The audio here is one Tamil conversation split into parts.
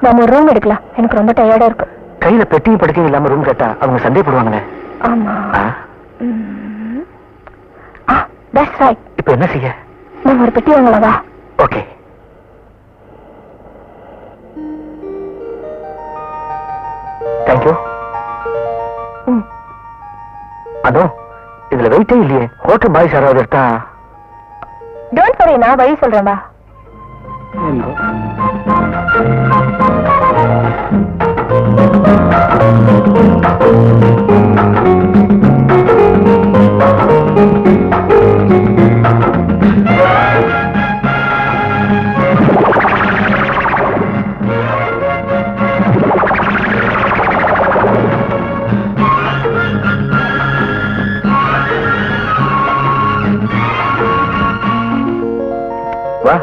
நாம ஒரு ரூம் எடுக்கலாம். எனக்கு ரொம்ப டயர்டா இருக்கு. கையில பெட்டியும் படுக்கையும் இல்லாம ரூம் கேட்டா அவங்க சந்தேகப்படுவாங்களே. ஆமா. That's right. இப்போ என்ன செய்ய? நான் ஒரு பெட்டி வாங்கலவா? ஓகே. தேங்க்யூ. அதோ இதுல வெயிட்டே இல்லையே. ஹோட்டல் பாய்ஸ் யாராவது எடுத்தா? டோன்ட் வரி, நான் வழி சொல்றேன்பா. வா.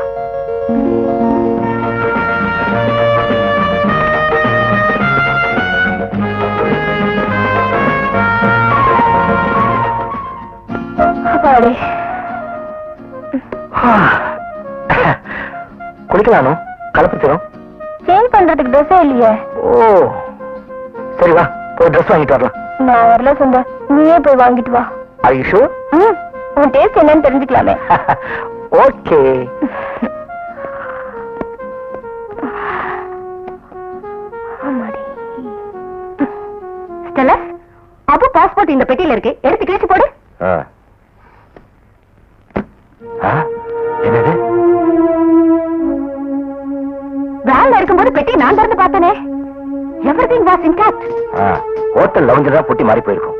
குளிக்கலானோ? கலப்பிச்சிடும். சேஞ்ச் பண்றதுக்கு ட்ரெஸ்ஸே இல்லையே. ஓ சரி, வா போய் ட்ரெஸ் வாங்கிட்டு வரலாம். நான் வரல சுந்தர், நீயே போய் வாங்கிட்டு வா. Are you sure? உன் டேஸ்ட் என்னன்னு தெரிஞ்சுக்கலாமே. ஓகே. ஸ்டெல்லா, அப்போ பாஸ்போர்ட் இந்த பெட்டியில இருக்கு, எடுத்து கிழிச்சு போடு. என்னது? வேன்ல இருக்கும்போது பெட்டி நான் திறந்து பார்த்தனே. Everything was intact. ஹோட்டல் லவுஞ்சில தான் பொட்டி மாறி போயிருக்கும்.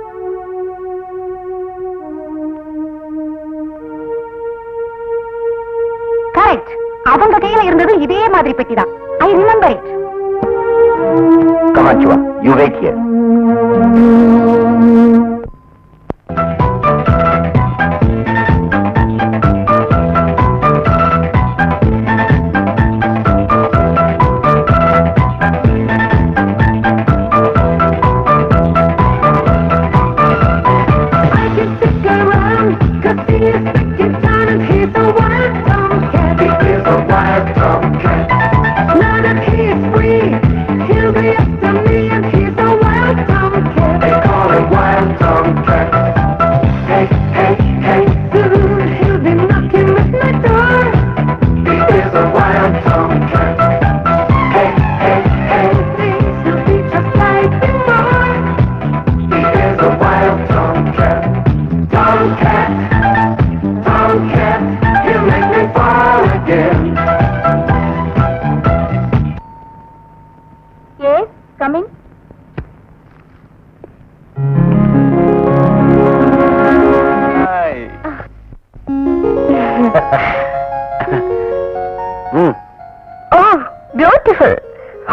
கரெக்ட். அவங்க கையில இருந்தது இதே மாதிரி பெட்டி தான். I remember it. Come on, Chua. You wait here.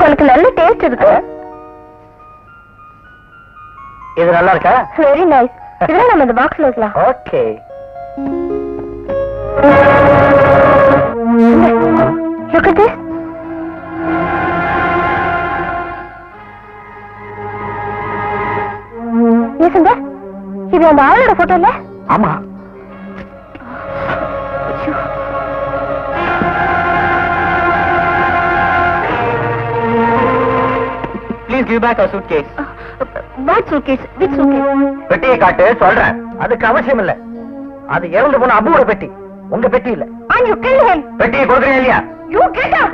உனக்கு நல்ல டேஸ்ட் இருக்கு. இது நல்லா இருக்கா? Very nice. இதெல்லாம் நம்ம இந்த பாக்ஸ்ல வைக்கலாம். Okay. Look at this. Yes, sir. இது அந்த ஆளோட போட்டோ இல்ல? ஆமா. Please give back our suitcase. What suitcase? Which suitcase? பெட்டியை காட்டு சொல்றேன். அதுக்கு அவசியம் இல்ல. அது இறந்து போன அபுவோட பெட்டி, உங்க பெட்டி இல்ல. And you kill him. பெட்டியை கொடுக்குறீங்க இல்லையா? You get up.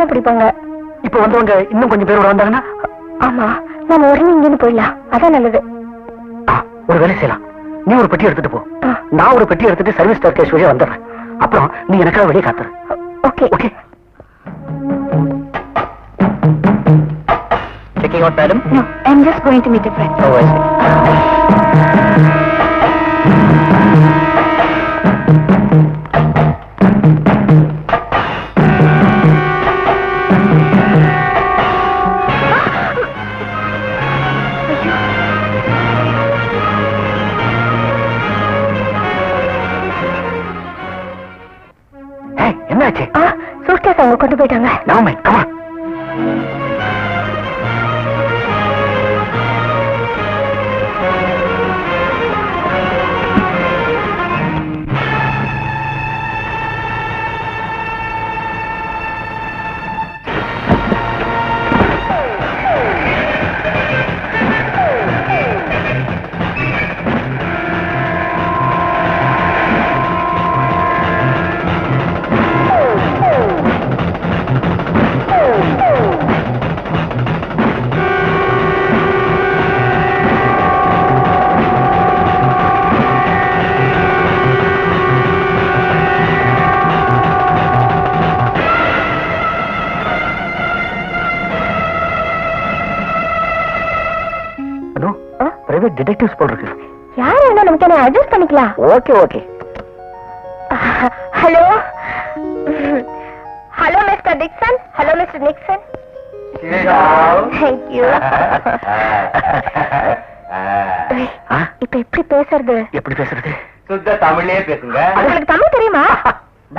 தான் பிடிப்பாங்க. இப்ப வந்தவங்க இன்னும் கொஞ்சம் பேரோட வந்தாங்கன்னா? ஆமா, நம்ம உடனே இங்கிருந்து போயிடலாம். அதான் நல்லது. ஒரு வேலை செய்யலாம். நீ ஒரு பெட்டி எடுத்துட்டு போ, நான் ஒரு பெட்டி எடுத்துட்டு சர்வீஸ் ஸ்டார்கேஸ் வழியா வந்துடுறேன். அப்புறம் நீ எனக்காக வெளியே காத்துரு. Okay okay. Checking out, madam? No, I'm just going to meet a friend. Oh, I see. Hey, என்னாச்சு? சூட்கேஸ் அவங்க கொண்டு போயிட்டாங்க. Now, man, come on. Private detectives போல் இருக்கு. யார் வேணா நமக்கு என்ன அட்ஜஸ்ட் பண்ணிக்கலாம். Okay okay. Hello hello mister Dickson. Hello mister Nixon. Thank you. இப்ப எப்படி பேசுறது? எப்படி பேசுறது? சுத்த தமிழ்லயே பேசுங்க. உங்களுக்கு தமிழ் தெரியுமா?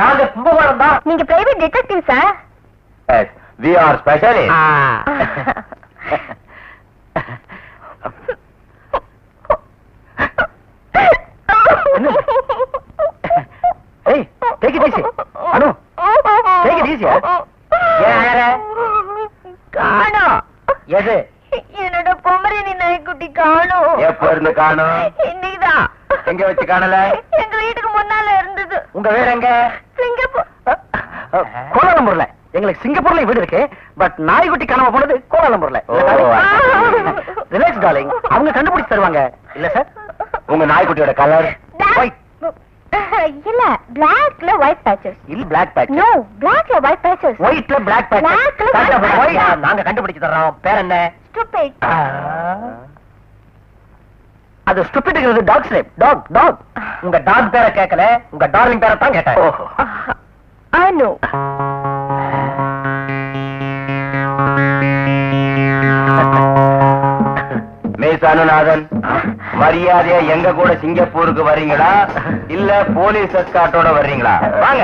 நாங்க கும்பகோணம் தான். நீங்க private detective sir? Yes, we are specialists. Hey, take it easy. Anu, take it easy. காணோம். எது? என்னோட பொம்மரினி நாய்க்குட்டி காணோம். எப்ப இருந்து காணோம்? இன்னைக்குதான். எங்க வச்சு காணல? எங்க வீட்டுக்கு முன்னால இருந்தது. உங்க வீடு எங்க? சிங்கப்பூர். கோலாலம்பூர்ல. எங்களுக்கு சிங்கப்பூர்ல வீடு இருக்கு. பட் நாய்க்குட்டி காணாம போனது கோலாலம்பூர்ல. Relax darling. அவங்க கண்டுபிடிச்சு தருவாங்க. இல்ல சார்? உங்க நாய்க்குட்டியோட கலர்? ஒயிட். இல்ல, பிளாக்ல ஒயிட் பேச்சஸ். இல்ல பிளாக் பேட்ச். நோ, பிளாக்ல ஒயிட் பேச்சஸ். ஒயிட்ல பிளாக் பேட்ச். Blackல black patches. நாங்க கண்டுபிடிச்சு தர்றோம். பேர் என்ன? Stupid. அது ஸ்டூபிட்ங்கிறது டாக் நேம். டாக். உங்க டாக் பேரை கேட்கல, உங்க டார்லிங் பேரை தான் கேட்டேன். I know. மிஸ் அனுநாதன், மரியாதையா எங்க கூட சிங்கப்பூருக்கு வர்றீங்களா இல்ல போலீஸ் எஸ்கார்ட்டோட வர்றீங்களா? வாங்க.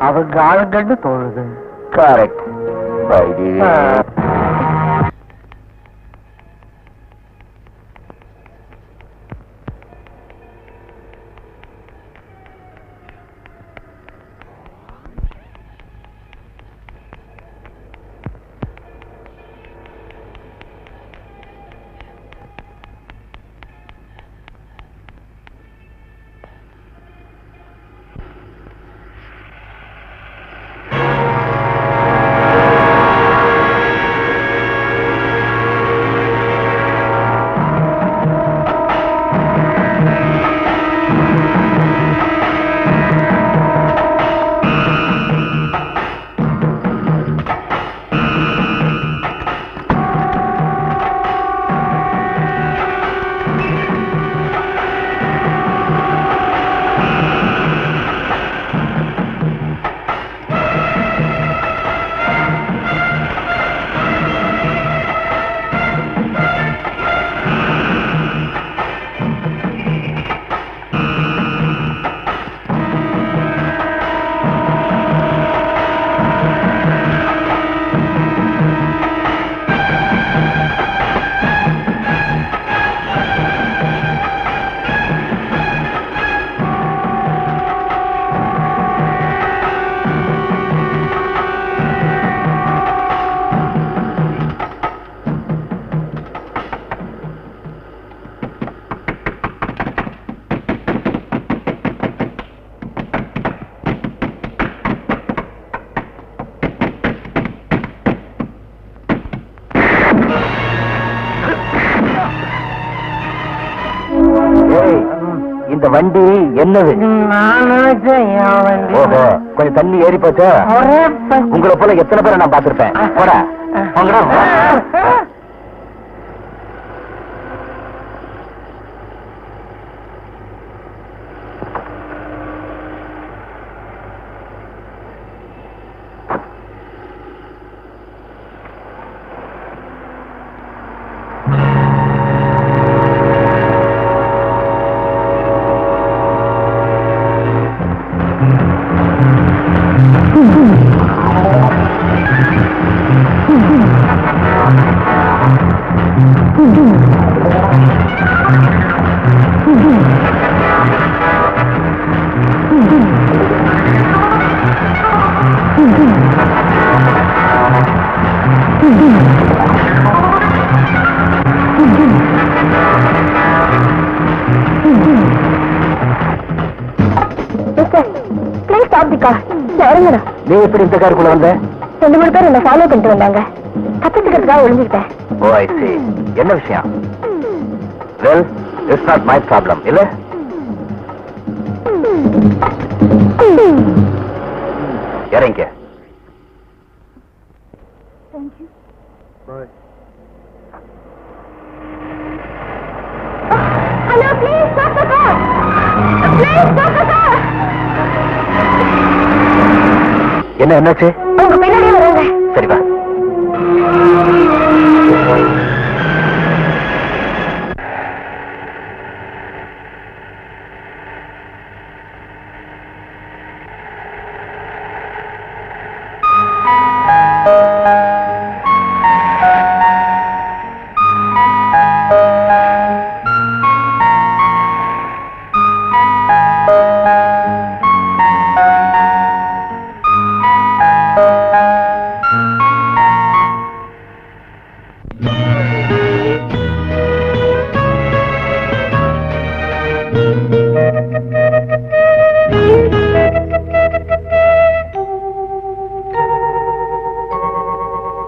அவங்க ஆளுங்கன்னு தோணுது. கரெக்ட். இந்த வண்டி என்னது? ஓஹோ, கொஞ்சம் தண்ணி ஏறி போச்சா? உங்களை போல எத்தனை பேரை நான் பார்த்திருப்பேன். போடா, போங்கடா. நீ எப்படி இந்த காருக்குள்ள வந்த? 2-3 பேர் என்ன ஃபாலோ பண்ணிட்டு வந்தாங்க. தப்பிச்சுக்கிறதுக்காக ஒளிஞ்சுக்கிட்டேன். ஓ, ஐ see. என்ன விஷயம்? Well, it's not my problem, இல்ல? இறங்க. Hello, please stop the car. Please stop the car. என்ன என்னாச்சு? உங்க பின்னாடியே வராங்க. சரி வா.